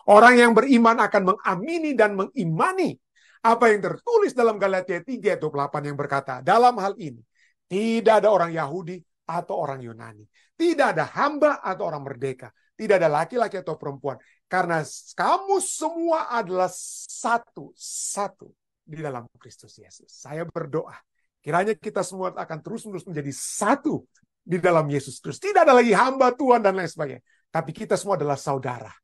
Orang yang beriman akan mengamini dan mengimani apa yang tertulis dalam Galatia 3 ayat 28 yang berkata, dalam hal ini tidak ada orang Yahudi atau orang Yunani, tidak ada hamba atau orang merdeka, tidak ada laki-laki atau perempuan, karena kamu semua adalah satu di dalam Kristus Yesus. Saya berdoa, kiranya kita semua akan terus-menerus menjadi satu di dalam Yesus Kristus. Tidak ada lagi hamba Tuhan dan lain sebagainya, tapi kita semua adalah saudara.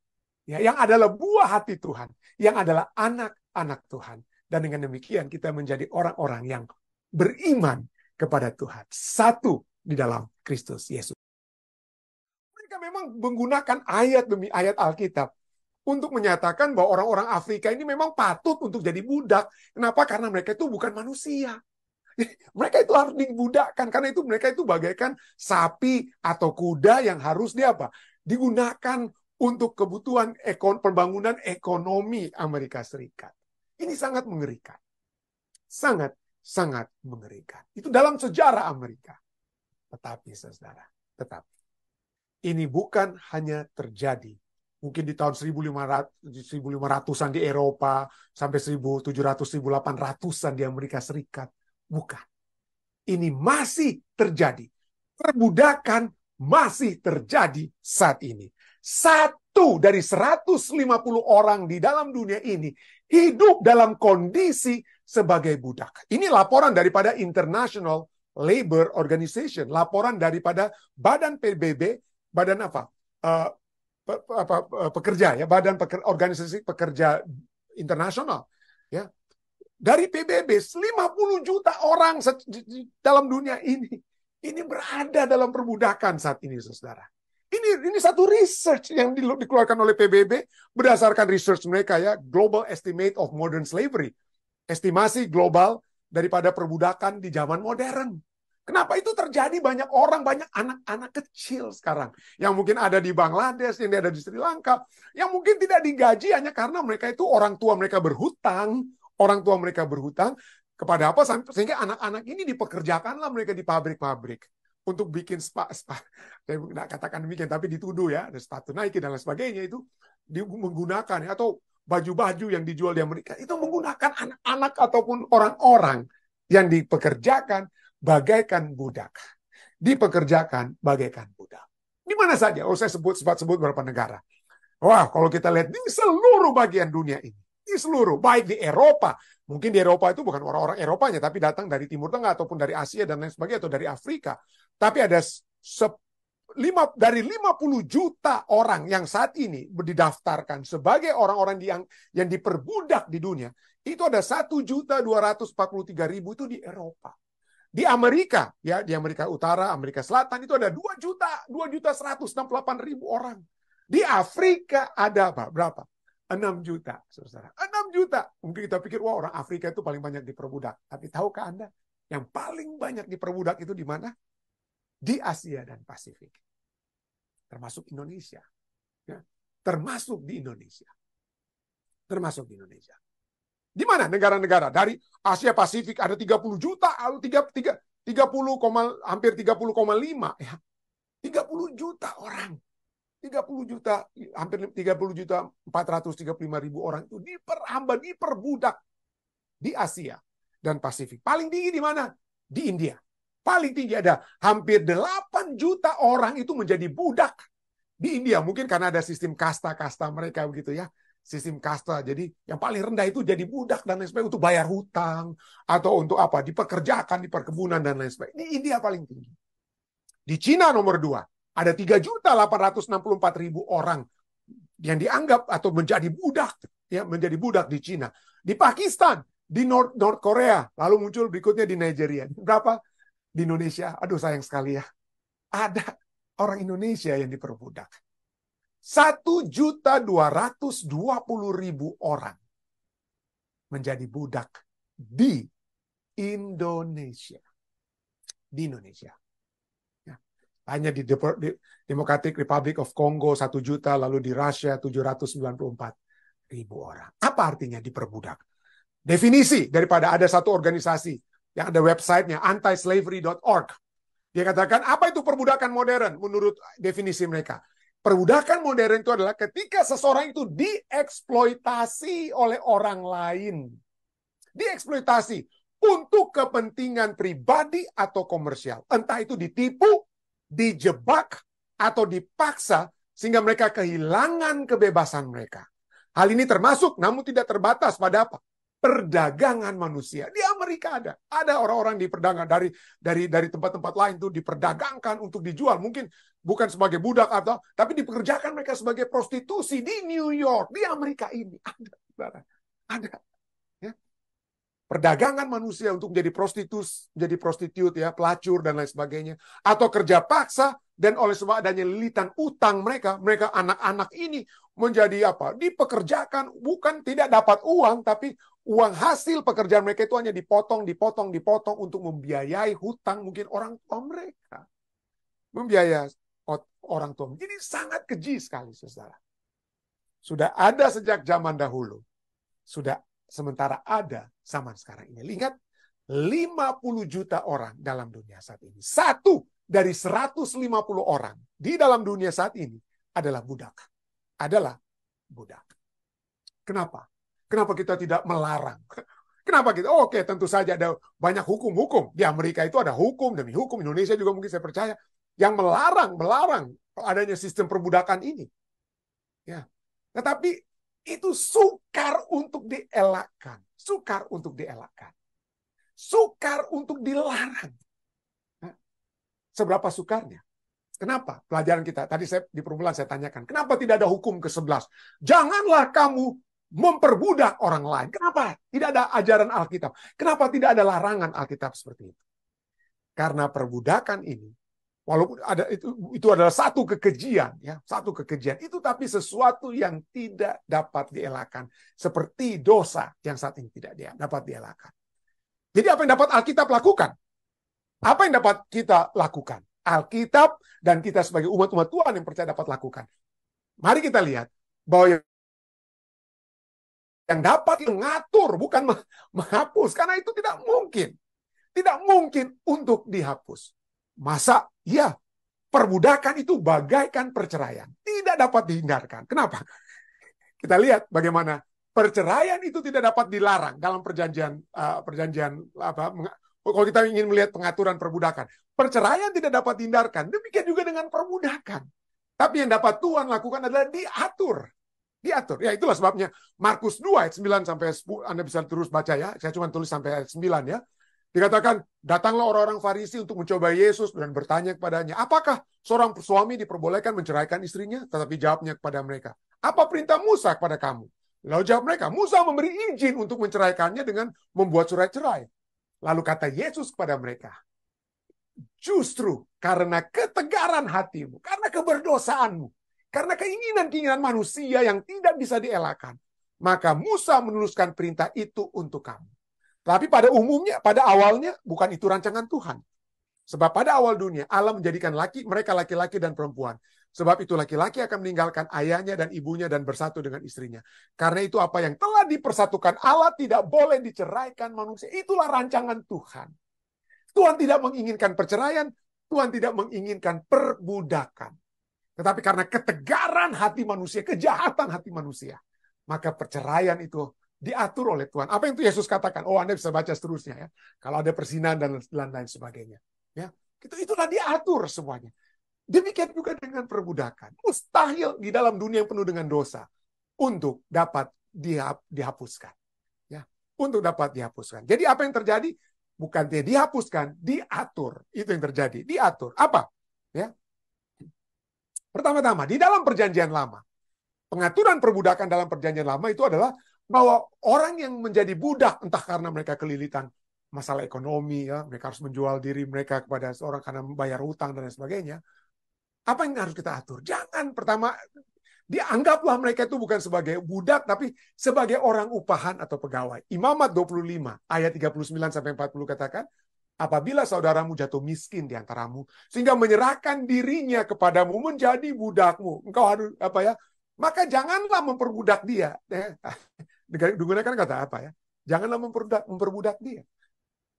Ya, yang adalah buah hati Tuhan, yang adalah anak-anak Tuhan. Dan dengan demikian kita menjadi orang-orang yang beriman kepada Tuhan. Satu di dalam Kristus Yesus. Mereka memang menggunakan ayat demi ayat Alkitab untuk menyatakan bahwa orang-orang Afrika ini memang patut untuk jadi budak. Kenapa? Karena mereka itu bukan manusia. Mereka itu harus dibudakkan. Karena itu mereka itu bagaikan sapi atau kuda yang harus digunakan untuk kebutuhan pembangunan ekonomi Amerika Serikat. Ini sangat mengerikan. Sangat mengerikan. Itu dalam sejarah Amerika. Tetapi, saudara, ini bukan hanya terjadi mungkin di tahun 1500-an di Eropa, sampai 1700-1800-an di Amerika Serikat. Bukan. Ini masih terjadi. Perbudakan masih terjadi saat ini. 1 dari 150 orang di dalam dunia ini hidup dalam kondisi sebagai budak. Ini laporan daripada International Labor Organization, laporan daripada Badan PBB, Badan apa? Pekerja ya, Organisasi Pekerja Internasional ya. Dari PBB 50 juta orang dalam dunia ini berada dalam perbudakan saat ini, saudara. Ini satu research yang dikeluarkan oleh PBB berdasarkan research mereka ya, Global Estimate of Modern Slavery. Estimasi global daripada perbudakan di zaman modern. Kenapa itu terjadi? Banyak orang, banyak anak-anak kecil sekarang yang mungkin ada di Bangladesh, yang ada di Sri Lanka, yang mungkin tidak digaji hanya karena mereka itu orang tua mereka berhutang, kepada apa sehingga anak-anak ini dipekerjakanlah mereka di pabrik-pabrik untuk bikin saya tidak katakan demikian, tapi dituduh ya, ada sepatu Nike dan lain sebagainya itu menggunakan ya, atau baju-baju yang dijual di Amerika itu menggunakan anak-anak ataupun orang-orang yang dipekerjakan bagaikan budak. Dipekerjakan bagaikan budak. Di mana saja? Saya sebut beberapa negara. Wah, kalau kita lihat di seluruh bagian dunia ini, di seluruh, baik di Eropa, mungkin di Eropa itu bukan orang-orang Eropanya, tapi datang dari Timur Tengah ataupun dari Asia dan lain sebagainya, atau dari Afrika. Tapi ada dari 50 juta orang yang saat ini didaftarkan sebagai orang-orang yang diperbudak di dunia, itu ada 1.243.000 itu di Eropa. Di Amerika, ya, di Amerika Utara, Amerika Selatan itu ada 2.168.000 orang. Di Afrika ada berapa? 6 juta, saudara. 6 juta. Mungkin kita pikir, wah, orang Afrika itu paling banyak diperbudak. Tapi tahukah Anda, yang paling banyak diperbudak itu di mana? Di Asia dan Pasifik. Termasuk Indonesia. Ya. Termasuk di Indonesia. Di mana negara-negara? Dari Asia Pasifik ada 30 juta, hampir 30,5 ya. 30 juta orang. 30 juta, hampir 30 juta 435.000 orang itu diperbudak di Asia dan Pasifik. Paling tinggi di mana? Di India. Paling tinggi ada hampir 8 juta orang itu menjadi budak di India. Mungkin karena ada sistem kasta-kasta mereka begitu ya. Sistem kasta. Jadi yang paling rendah itu jadi budak dan lain sebagainya untuk bayar hutang atau untuk apa? Dipekerjakan di perkebunan dan lain sebagainya. Di India paling tinggi. Di Cina nomor 2. Ada 3.864.000 orang yang dianggap atau menjadi budak, ya, menjadi budak di Cina. Di Pakistan, di North Korea, lalu muncul berikutnya di Nigeria. Berapa? Di Indonesia, aduh sayang sekali ya. Ada orang Indonesia yang diperbudak. 1.220.000 orang menjadi budak di Indonesia. Di Indonesia. Hanya di Democratic Republic of Congo 1 juta, lalu di Rusia 794.000 orang. Apa artinya diperbudak? Definisi daripada ada satu organisasi yang ada websitenya antislavery.org. Dia katakan apa itu perbudakan modern menurut definisi mereka? Perbudakan modern itu adalah ketika seseorang itu dieksploitasi oleh orang lain. Dieksploitasi untuk kepentingan pribadi atau komersial. Entah itu ditipu, dijebak, atau dipaksa sehingga mereka kehilangan kebebasan mereka. Hal ini termasuk namun tidak terbatas pada apa? Perdagangan manusia. Di Amerika ada orang-orang diperdagangkan dari tempat-tempat lain tuh diperdagangkan untuk dijual, mungkin bukan sebagai budak atau tapi dipekerjakan mereka sebagai prostitusi di New York, di Amerika ini ada ya. Perdagangan manusia untuk menjadi prostitut ya, pelacur dan lain sebagainya, atau kerja paksa. Dan oleh sebab adanya lilitan utang mereka anak-anak ini menjadi apa? Dipekerjakan, bukan tidak dapat uang, tapi uang hasil pekerjaan mereka itu hanya dipotong untuk membiayai hutang mungkin orang tua mereka. Membiayai orang tua. Jadi sangat keji sekali, saudara. Sudah ada sejak zaman dahulu. Sudah sementara ada zaman sekarang ini. Lihat, 50 juta orang dalam dunia saat ini. Satu dari 150 orang di dalam dunia saat ini adalah budak. Kenapa? Kenapa kita tidak melarang? Kenapa kita? Oke, tentu saja ada banyak hukum-hukum. Di Amerika itu ada hukum demi hukum. Indonesia juga mungkin saya percaya yang melarang adanya sistem perbudakan ini. Ya. Tetapi itu sukar untuk dielakkan. Sukar untuk dilarang. Seberapa sukarnya? Kenapa? Pelajaran kita, tadi di permulaan saya tanyakan, kenapa tidak ada hukum ke-11? Janganlah kamu memperbudak orang lain. Kenapa? Tidak ada ajaran Alkitab. Kenapa tidak ada larangan Alkitab seperti itu? Karena perbudakan ini, walaupun ada itu adalah satu kekejian, ya, itu tapi sesuatu yang tidak dapat dielakkan, seperti dosa yang saat ini tidak dapat dielakkan. Jadi apa yang dapat Alkitab lakukan? Apa yang dapat kita lakukan? Alkitab dan kita sebagai umat-umat Tuhan yang percaya dapat lakukan. Mari kita lihat bahwa yang dapat mengatur, bukan menghapus. Karena itu tidak mungkin. Tidak mungkin untuk dihapus. Masa? Ya, perbudakan itu bagaikan perceraian. Tidak dapat dihindarkan. Kenapa? Kita lihat bagaimana perceraian itu tidak dapat dilarang dalam perjanjian kalau kita ingin melihat pengaturan perbudakan. Perceraian tidak dapat dihindarkan. Demikian juga dengan perbudakan. Tapi yang dapat Tuhan lakukan adalah diatur. Ya, itulah sebabnya Markus 2 ayat 9 sampai 10. Anda bisa terus baca ya. Saya cuma tulis sampai ayat 9 ya. Dikatakan, datanglah orang-orang Farisi untuk mencoba Yesus dan bertanya kepadanya, apakah seorang suami diperbolehkan menceraikan istrinya? Tetapi jawabnya kepada mereka, apa perintah Musa kepada kamu? Lalu jawab mereka, Musa memberi izin untuk menceraikannya dengan membuat surat cerai. Lalu kata Yesus kepada mereka, justru karena ketegaran hatimu, karena keberdosaanmu, karena keinginan-keinginan manusia yang tidak bisa dielakkan, maka Musa menuliskan perintah itu untuk kamu. Tapi pada umumnya, pada awalnya, bukan itu rancangan Tuhan. Sebab pada awal dunia, Allah menjadikan mereka laki-laki dan perempuan. Sebab itu laki-laki akan meninggalkan ayahnya dan ibunya dan bersatu dengan istrinya. Karena itu apa yang telah dipersatukan Allah tidak boleh diceraikan manusia. Itulah rancangan Tuhan. Tuhan tidak menginginkan perceraian, Tuhan tidak menginginkan perbudakan. Tetapi karena ketegaran hati manusia, kejahatan hati manusia, maka perceraian itu diatur oleh Tuhan. Apa yang Yesus katakan? Oh, Anda bisa baca seterusnya ya. Kalau ada persinahan dan lain sebagainya. Ya, itulah diatur semuanya. Demikian juga dengan perbudakan. Mustahil di dalam dunia yang penuh dengan dosa untuk dapat dihapuskan. Ya, untuk dapat dihapuskan. Jadi apa yang terjadi? Bukan dia dihapuskan, diatur. Itu yang terjadi. Diatur. Apa? Ya. Pertama-tama, di dalam perjanjian lama, pengaturan perbudakan dalam perjanjian lama itu adalah bahwa orang yang menjadi budak, entah karena mereka kelilitan masalah ekonomi, ya, mereka harus menjual diri mereka kepada seorang karena membayar hutang dan lain sebagainya. Apa yang harus kita atur? Jangan pertama, dianggaplah mereka itu bukan sebagai budak, tapi sebagai orang upahan atau pegawai. Imamat 25, ayat 39-40 katakan, apabila saudaramu jatuh miskin di antaramu, sehingga menyerahkan dirinya kepadamu menjadi budakmu, engkau harus maka janganlah memperbudak dia. Digunakan kata apa ya? Janganlah memperbudak dia.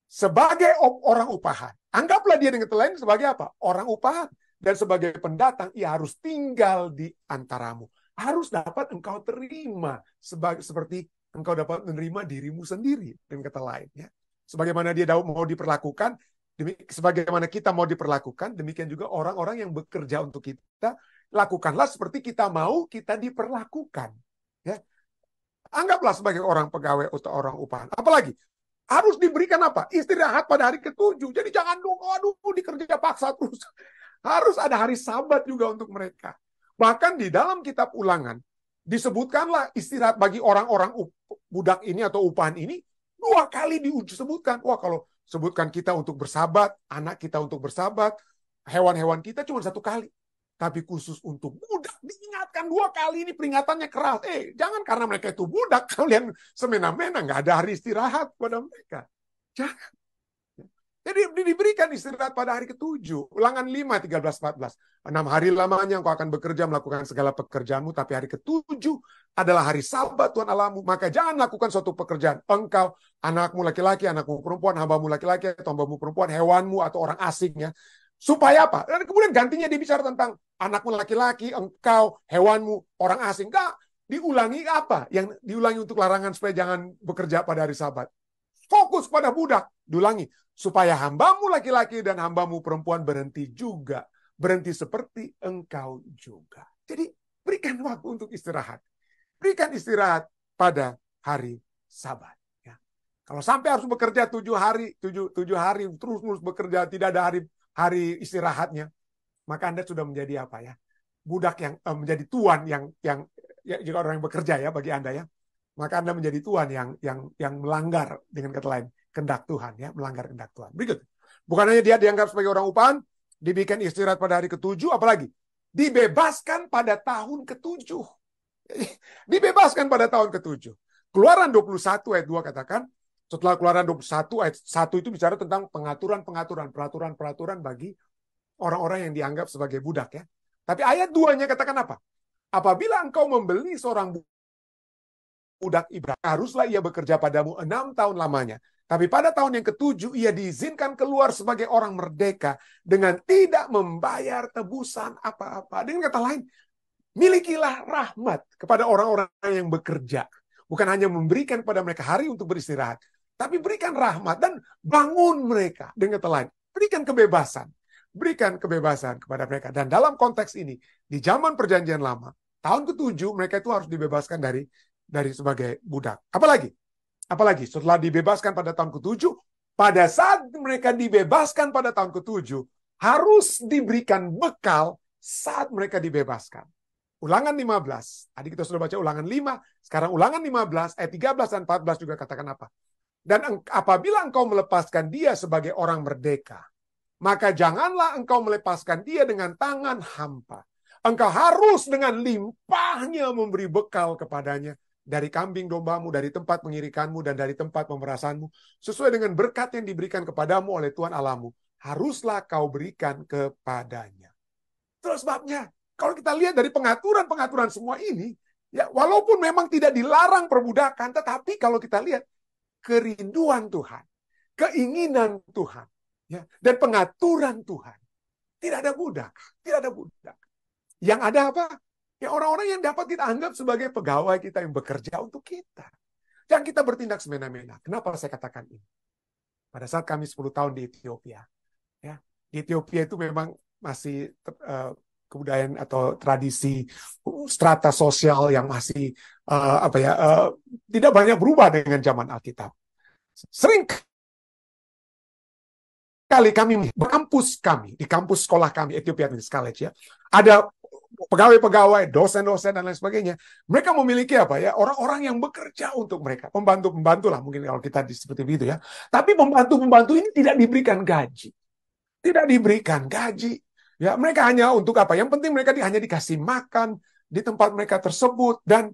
Sebagai orang upahan. Anggaplah dia dengan lain sebagai apa? Orang upahan. dan sebagai pendatang ia harus tinggal di antaramu. Harus dapat engkau terima seperti engkau dapat menerima dirimu sendiri, dengan kata lain ya. Sebagaimana dia mau diperlakukan, sebagaimana kita mau diperlakukan, demikian juga orang-orang yang bekerja untuk kita, lakukanlah seperti kita mau kita diperlakukan ya. Anggaplah sebagai orang pegawai atau orang upahan. Apalagi harus diberikan apa? Istirahat pada hari ke-7. Jadi jangan dikerja paksa terus. Harus ada hari Sabat juga untuk mereka. Bahkan di dalam kitab Ulangan disebutkanlah istirahat bagi orang-orang budak ini atau upahan ini 2 kali disebutkan. Wah, kalau sebutkan kita untuk bersabat, anak kita untuk bersabat, hewan-hewan kita cuma 1 kali. Tapi khusus untuk budak diingatkan 2 kali, ini peringatannya keras. Jangan karena mereka itu budak kalian semena-mena, nggak ada hari istirahat pada mereka. Jangan. Jadi diberikan istirahat pada hari ke-7. Ulangan 5, 13, 14. 6 hari lamanya engkau akan bekerja melakukan segala pekerjaanmu, tapi hari ke-7 adalah hari Sabat Tuhan Allahmu. Maka jangan lakukan suatu pekerjaan. Engkau, anakmu laki-laki, anakmu perempuan, hambamu laki-laki, atau hambamu perempuan, hewanmu atau orang asingnya. Supaya apa? Dan kemudian gantinya dibicara tentang anakmu laki-laki, engkau, hewanmu, orang asing. Enggak, diulangi apa? Yang diulangi untuk larangan supaya jangan bekerja pada hari Sabat. Fokus pada budak, diulangi. Supaya hambamu laki-laki dan hambamu perempuan berhenti juga. Berhenti seperti engkau juga. Jadi berikan waktu untuk istirahat. Berikan istirahat pada hari Sabat. Ya. Kalau sampai harus bekerja 7 hari, 7 hari terus-menerus bekerja, tidak ada hari istirahatnya, maka Anda sudah menjadi apa ya? Budak yang menjadi tuan yang ya, jika orang yang bekerja ya bagi Anda ya, maka Anda menjadi tuan yang melanggar, dengan kata lain, kehendak Tuhan ya, melanggar kehendak Tuhan. Berikut. Bukan hanya dia dianggap sebagai orang upahan, diberikan istirahat pada hari ke-7, apalagi dibebaskan pada tahun ke-7. Dibebaskan pada tahun ke-7. Keluaran 21 ayat 2 katakan, setelah Keluaran 21 ayat 1 itu bicara tentang pengaturan-pengaturan, peraturan-peraturan bagi orang-orang yang dianggap sebagai budak ya. Tapi ayat 2-nya katakan apa? Apabila engkau membeli seorang budak Ibrani, haruslah ia bekerja padamu 6 tahun lamanya. Tapi pada tahun yang ke-7 ia diizinkan keluar sebagai orang merdeka dengan tidak membayar tebusan apa-apa. Dengan kata lain, milikilah rahmat kepada orang-orang yang bekerja. Bukan hanya memberikan kepada mereka hari untuk beristirahat, tapi berikan rahmat dan bangun mereka. Dengan kata lain, berikan kebebasan. Berikan kebebasan kepada mereka. Dan dalam konteks ini, di zaman perjanjian lama, tahun ke-7 mereka itu harus dibebaskan dari sebagai budak. Apalagi setelah dibebaskan pada tahun ke-7, pada saat mereka dibebaskan pada tahun ke-7, harus diberikan bekal saat mereka dibebaskan. Ulangan 15. Tadi kita sudah baca ulangan 5. Sekarang ulangan 15, ayat 13 dan 14 juga katakan apa? Dan apabila engkau melepaskan dia sebagai orang merdeka, maka janganlah engkau melepaskan dia dengan tangan hampa. Engkau harus dengan limpahnya memberi bekal kepadanya dari kambing dombamu, dari tempat pengirikanmu, dan dari tempat pemerasanmu, sesuai dengan berkat yang diberikan kepadamu oleh Tuhan Allahmu. Haruslah kau berikan kepadanya. Terus sebabnya, kalau kita lihat dari pengaturan-pengaturan semua ini, ya walaupun memang tidak dilarang perbudakan, tetapi kalau kita lihat kerinduan Tuhan, keinginan Tuhan, ya, dan pengaturan Tuhan, tidak ada budak, tidak ada budak. Yang ada apa? Ya orang-orang yang dapat kita anggap sebagai pegawai kita yang bekerja untuk kita. Dan kita bertindak semena-mena. Kenapa saya katakan ini? Pada saat kami 10 tahun di Ethiopia, ya, di Ethiopia itu memang masih kebudayaan atau tradisi strata sosial yang masih tidak banyak berubah dengan zaman Alkitab. Sering kali kami di kampus sekolah kami Ethiopia Adventist College ya, ada pegawai-pegawai, dosen-dosen dan lain sebagainya. Mereka memiliki apa ya? Orang-orang yang bekerja untuk mereka, pembantu-pembantu lah mungkin kalau kita seperti itu ya. Tapi pembantu-pembantu ini tidak diberikan gaji. Tidak diberikan gaji. Ya, mereka hanya untuk apa? Yang penting mereka hanya dikasih makan di tempat mereka tersebut. Dan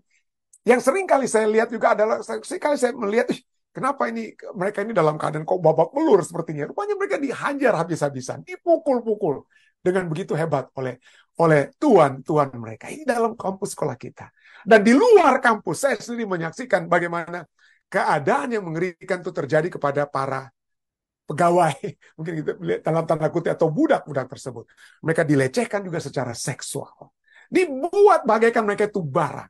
yang sering kali saya lihat juga adalah, sekali saya melihat, kenapa mereka ini dalam keadaan kok babak belur sepertinya. Rupanya mereka dihajar habis-habisan, dipukul-pukul dengan begitu hebat oleh tuan-tuan mereka. Ini dalam kampus sekolah kita. Dan di luar kampus, saya sendiri menyaksikan bagaimana keadaan yang mengerikan itu terjadi kepada para pegawai, mungkin gitu, dalam tanda kutip, atau budak-budak tersebut. Mereka dilecehkan juga secara seksual. Dibuat bagaikan mereka itu barang.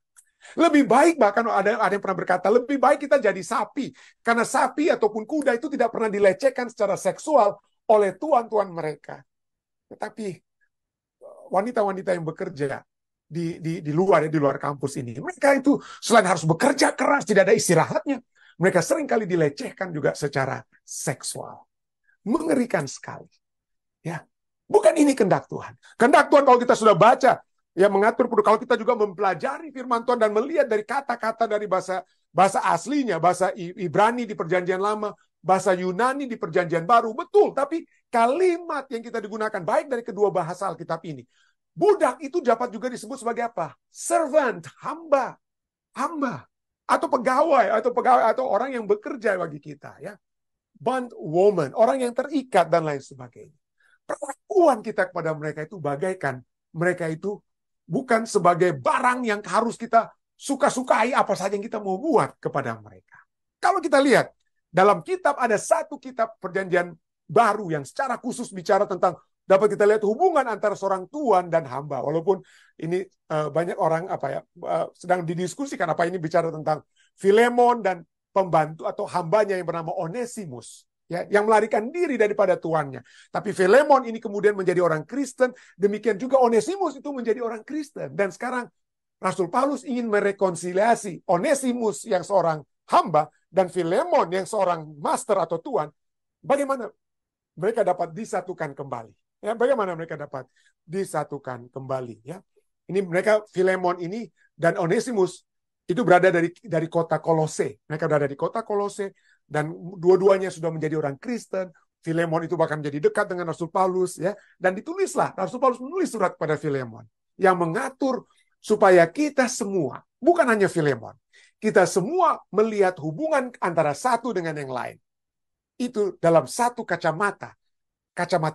Lebih baik, bahkan ada yang pernah berkata, lebih baik kita jadi sapi. Karena sapi ataupun kuda itu tidak pernah dilecehkan secara seksual oleh tuan-tuan mereka. Tetapi wanita-wanita yang bekerja di luar kampus ini, mereka itu selain harus bekerja keras, tidak ada istirahatnya, mereka seringkali dilecehkan juga secara seksual. Mengerikan sekali. Ya, bukan ini kehendak Tuhan. Kehendak Tuhan kalau kita sudah baca, ya mengatur, kalau kita juga mempelajari firman Tuhan dan melihat dari kata-kata dari bahasa aslinya, bahasa Ibrani di Perjanjian Lama, bahasa Yunani di Perjanjian Baru, betul. Tapi kalimat yang kita digunakan baik dari kedua bahasa Alkitab ini, budak itu dapat juga disebut sebagai apa? Servant, hamba, atau pegawai, atau orang yang bekerja bagi kita, ya. Bond woman, orang yang terikat dan lain sebagainya. Perlakuan kita kepada mereka itu bagaikan mereka itu bukan sebagai barang yang harus kita suka-sukai apa saja yang kita mau buat kepada mereka. Kalau kita lihat, dalam kitab ada satu kitab Perjanjian Baru yang secara khusus bicara tentang, dapat kita lihat hubungan antara seorang tuan dan hamba. Walaupun ini banyak orang sedang didiskusikan apa ini bicara tentang Filemon dan pembantu atau hambanya yang bernama Onesimus, ya, yang melarikan diri daripada tuannya. Tapi Filemon ini kemudian menjadi orang Kristen, demikian juga Onesimus itu menjadi orang Kristen. Dan sekarang Rasul Paulus ingin merekonsiliasi Onesimus yang seorang hamba dan Filemon yang seorang master atau tuan. Bagaimana mereka dapat disatukan kembali? Ya, bagaimana mereka dapat disatukan kembali? Ya, ini mereka, Filemon ini dan Onesimus itu berada dari kota Kolose. Mereka berada di kota Kolose dan dua-duanya sudah menjadi orang Kristen. Filemon itu bahkan menjadi dekat dengan Rasul Paulus, ya. Dan ditulislah, Rasul Paulus menulis surat kepada Filemon yang mengatur supaya kita semua, bukan hanya Filemon, kita semua melihat hubungan antara satu dengan yang lain. Itu dalam satu kacamata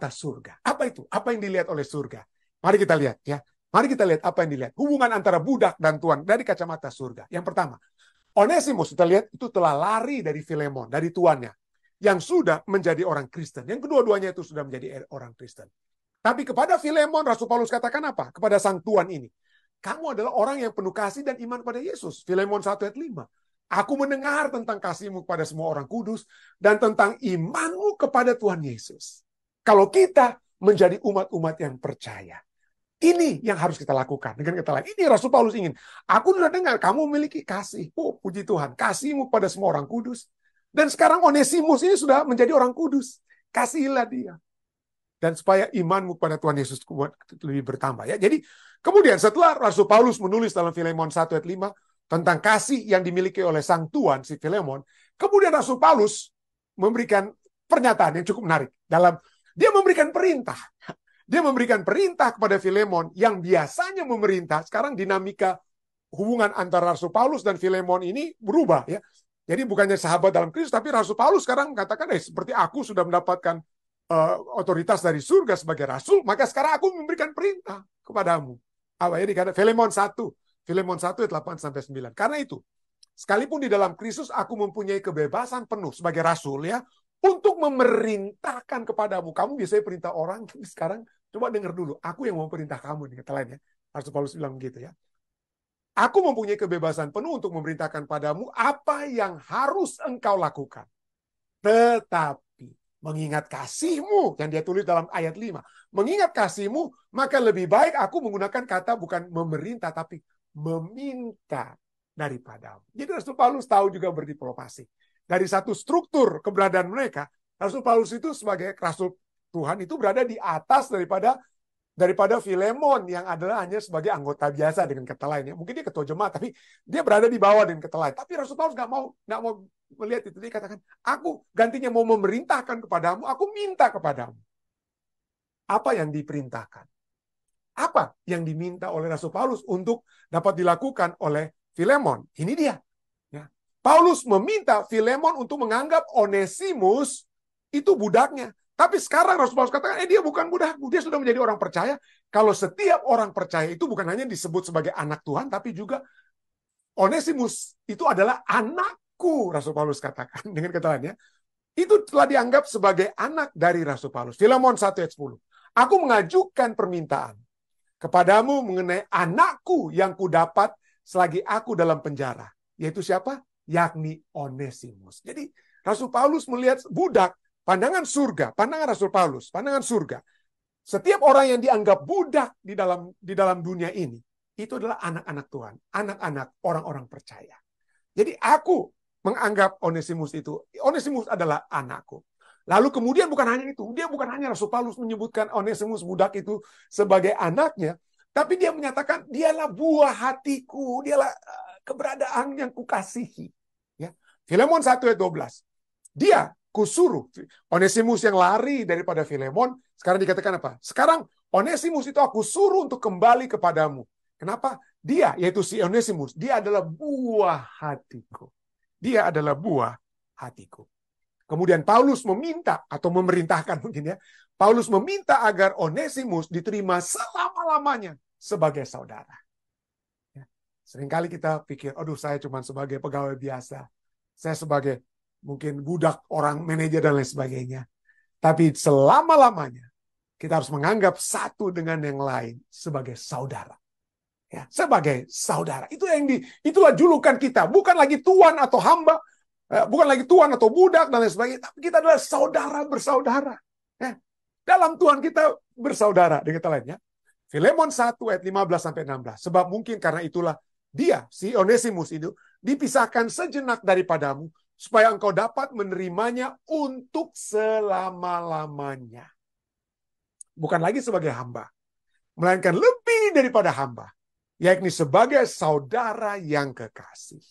surga. Apa itu? Apa yang dilihat oleh surga? Mari kita lihat, ya. Mari kita lihat apa yang dilihat. Hubungan antara budak dan tuan dari kacamata surga. Yang pertama, Onesimus kita lihat itu telah lari dari Filemon, dari tuannya, yang sudah menjadi orang Kristen. Yang kedua-duanya itu sudah menjadi orang Kristen. Tapi kepada Filemon, Rasul Paulus katakan apa? Kepada sang tuan ini, kamu adalah orang yang penuh kasih dan iman pada Yesus. Filemon 1 ayat 5. Aku mendengar tentang kasihmu kepada semua orang kudus dan tentang imanmu kepada Tuhan Yesus. Kalau kita menjadi umat-umat yang percaya, ini yang harus kita lakukan. Dengan kata lain, ini Rasul Paulus ingin. Aku sudah dengar kamu memiliki kasih. Oh, puji Tuhan. Kasihmu pada semua orang kudus. Dan sekarang Onesimus ini sudah menjadi orang kudus. Kasihilah dia. Dan supaya imanmu pada Tuhan Yesus lebih bertambah. Ya. Jadi kemudian setelah Rasul Paulus menulis dalam Filemon 1 ayat 5 tentang kasih yang dimiliki oleh sang tuan, si Filemon. Kemudian Rasul Paulus memberikan pernyataan yang cukup menarik. Dia memberikan perintah. Dia memberikan perintah kepada Filemon yang biasanya memerintah. Sekarang dinamika hubungan antara Rasul Paulus dan Filemon ini berubah, ya. Jadi bukannya sahabat dalam Kristus, tapi Rasul Paulus sekarang mengatakan, seperti aku sudah mendapatkan otoritas dari surga sebagai rasul, maka sekarang aku memberikan perintah kepadamu. Apa ya dikatakan Filemon 1 ayat 8-9. Karena itu, sekalipun di dalam Kristus aku mempunyai kebebasan penuh sebagai rasul, ya, untuk memerintahkan kepadamu. Kamu biasanya perintah orang, tapi sekarang coba dengar dulu. Aku yang mau perintah kamu, nih kata lainnya. Rasul Paulus bilang begitu, ya. Aku mempunyai kebebasan penuh untuk memerintahkan padamu apa yang harus engkau lakukan. Tetapi mengingat kasihmu, yang dia tulis dalam ayat 5. Mengingat kasihmu, maka lebih baik aku menggunakan kata bukan memerintah, tapi meminta daripadamu. Jadi Rasul Paulus tahu juga berdiplomasi. Dari satu struktur keberadaan mereka, Rasul Paulus itu sebagai Rasul Tuhan itu berada di atas daripada Filemon yang adalah hanya sebagai anggota biasa dengan kata lain. Mungkin dia ketua jemaat, tapi dia berada di bawah dengan kata lain. Tapi Rasul Paulus nggak mau melihat itu. Dia katakan, aku gantinya mau memerintahkan kepadamu, aku minta kepadamu. Apa yang diperintahkan? Apa yang diminta oleh Rasul Paulus untuk dapat dilakukan oleh Filemon? Ini dia. Paulus meminta Filemon untuk menganggap Onesimus itu budaknya. Tapi sekarang Rasul Paulus katakan, dia bukan budak, dia sudah menjadi orang percaya. Kalau setiap orang percaya itu bukan hanya disebut sebagai anak Tuhan, tapi juga Onesimus itu adalah anakku, Rasul Paulus katakan. Dengan kata lainnya, itu telah dianggap sebagai anak dari Rasul Paulus. Filemon 1 ayat 10. Aku mengajukan permintaan kepadamu mengenai anakku yang kudapat selagi aku dalam penjara. Yaitu siapa? Yakni Onesimus. Jadi Rasul Paulus melihat budak, pandangan surga, pandangan Rasul Paulus, pandangan surga. Setiap orang yang dianggap budak di dalam dunia ini, itu adalah anak-anak Tuhan, anak-anak orang-orang percaya. Jadi aku menganggap Onesimus adalah anakku. Lalu kemudian bukan hanya itu, dia bukan hanya Rasul Paulus menyebutkan Onesimus budak itu sebagai anaknya, tapi dia menyatakan dialah buah hatiku, dialah keberadaan yang kukasihi. Ya. Filemon 1 ayat 12. Dia kusuruh. Onesimus yang lari daripada Filemon, sekarang dikatakan apa? Sekarang Onesimus itu aku suruh untuk kembali kepadamu. Kenapa? Dia, yaitu si Onesimus, dia adalah buah hatiku. Dia adalah buah hatiku. Kemudian Paulus meminta, atau memerintahkan mungkin ya, Paulus meminta agar Onesimus diterima selama-lamanya sebagai saudara. Ya. Seringkali kita pikir, aduh saya cuma sebagai pegawai biasa. Saya sebagai mungkin budak orang manajer dan lain sebagainya. Tapi selama-lamanya kita harus menganggap satu dengan yang lain sebagai saudara. Ya, sebagai saudara. Itulah julukan kita. Bukan lagi tuan atau hamba. Bukan lagi tuan atau budak dan lain sebagainya. Tapi kita adalah saudara bersaudara. Ya. Dalam Tuhan kita bersaudara. Dengan kata lainnya. Filemon 1 ayat 15-16. Sebab mungkin karena itulah dia, si Onesimus itu, dipisahkan sejenak daripadamu. Supaya engkau dapat menerimanya untuk selama-lamanya. Bukan lagi sebagai hamba. Melainkan lebih daripada hamba. Yakni sebagai saudara yang kekasih.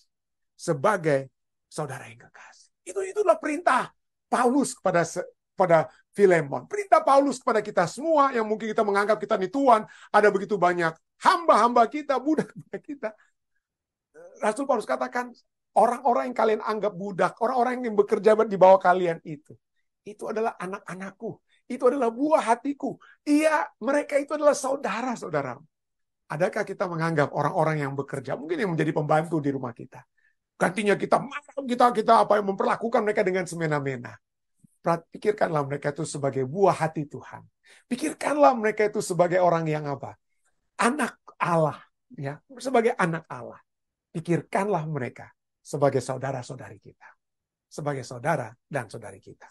Sebagai saudara yang kekasih. Itulah perintah Paulus kepada Filemon. Perintah Paulus kepada kita semua yang mungkin kita menganggap kita ini Tuhan. Ada begitu banyak hamba-hamba kita, budak-budak kita. Rasul Paulus katakan, orang-orang yang kalian anggap budak, orang-orang yang bekerja di bawah kalian itu adalah anak-anakku. Itu adalah buah hatiku. Iya, mereka itu adalah saudara-saudara. Adakah kita menganggap orang-orang yang bekerja, mungkin yang menjadi pembantu di rumah kita, gantinya kita memperlakukan mereka dengan semena-mena. Pikirkanlah mereka itu sebagai buah hati Tuhan. Pikirkanlah mereka itu sebagai orang yang apa? Anak Allah, ya, sebagai anak Allah. Pikirkanlah mereka sebagai saudara-saudari kita, sebagai saudara dan saudari kita.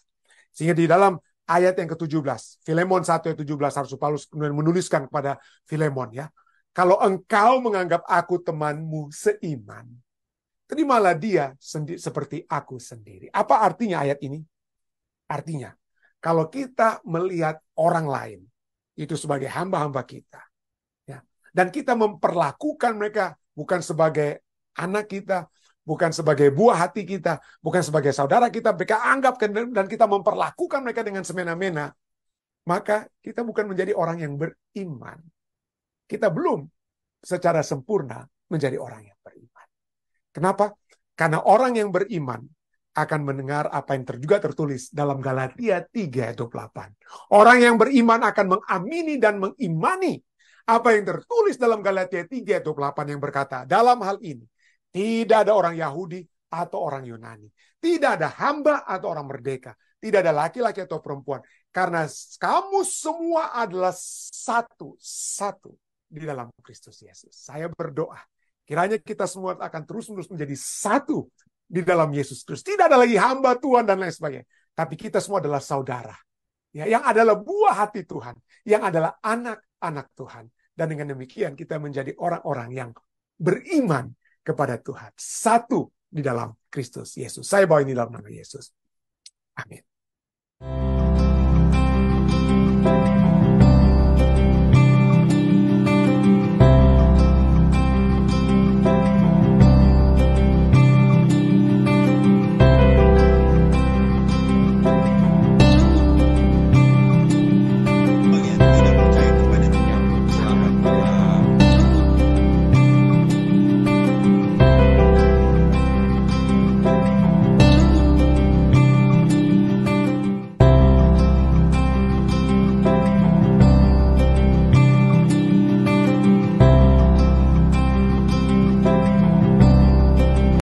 Sehingga di dalam ayat yang ke-17, Filemon 1 ayat 17, Rasul Paulus kemudian menuliskan kepada Filemon, ya, kalau engkau menganggap aku temanmu seiman, terimalah dia seperti aku sendiri. Apa artinya ayat ini? Artinya, kalau kita melihat orang lain itu sebagai hamba-hamba kita, ya, dan kita memperlakukan mereka bukan sebagai anak kita, bukan sebagai buah hati kita, bukan sebagai saudara kita, mereka anggap dan kita memperlakukan mereka dengan semena-mena, maka kita bukan menjadi orang yang beriman. Kita belum secara sempurna menjadi orang yang beriman. Kenapa? Karena orang yang beriman akan mendengar apa yang juga tertulis dalam Galatia 3 ayat 28. Orang yang beriman akan mengamini dan mengimani apa yang tertulis dalam Galatia 3 ayat 28 yang berkata, dalam hal ini tidak ada orang Yahudi atau orang Yunani. Tidak ada hamba atau orang merdeka. Tidak ada laki-laki atau perempuan. Karena kamu semua adalah satu di dalam Kristus Yesus. Saya berdoa, kiranya kita semua akan terus-menerus menjadi satu di dalam Yesus Kristus. Tidak ada lagi hamba Tuhan dan lain sebagainya. Tapi kita semua adalah saudara. Ya, yang adalah buah hati Tuhan. Yang adalah anak-anak Tuhan. Dan dengan demikian kita menjadi orang-orang yang beriman kepada Tuhan. Satu di dalam Kristus Yesus. Saya bawa ini dalam nama Yesus. Amin.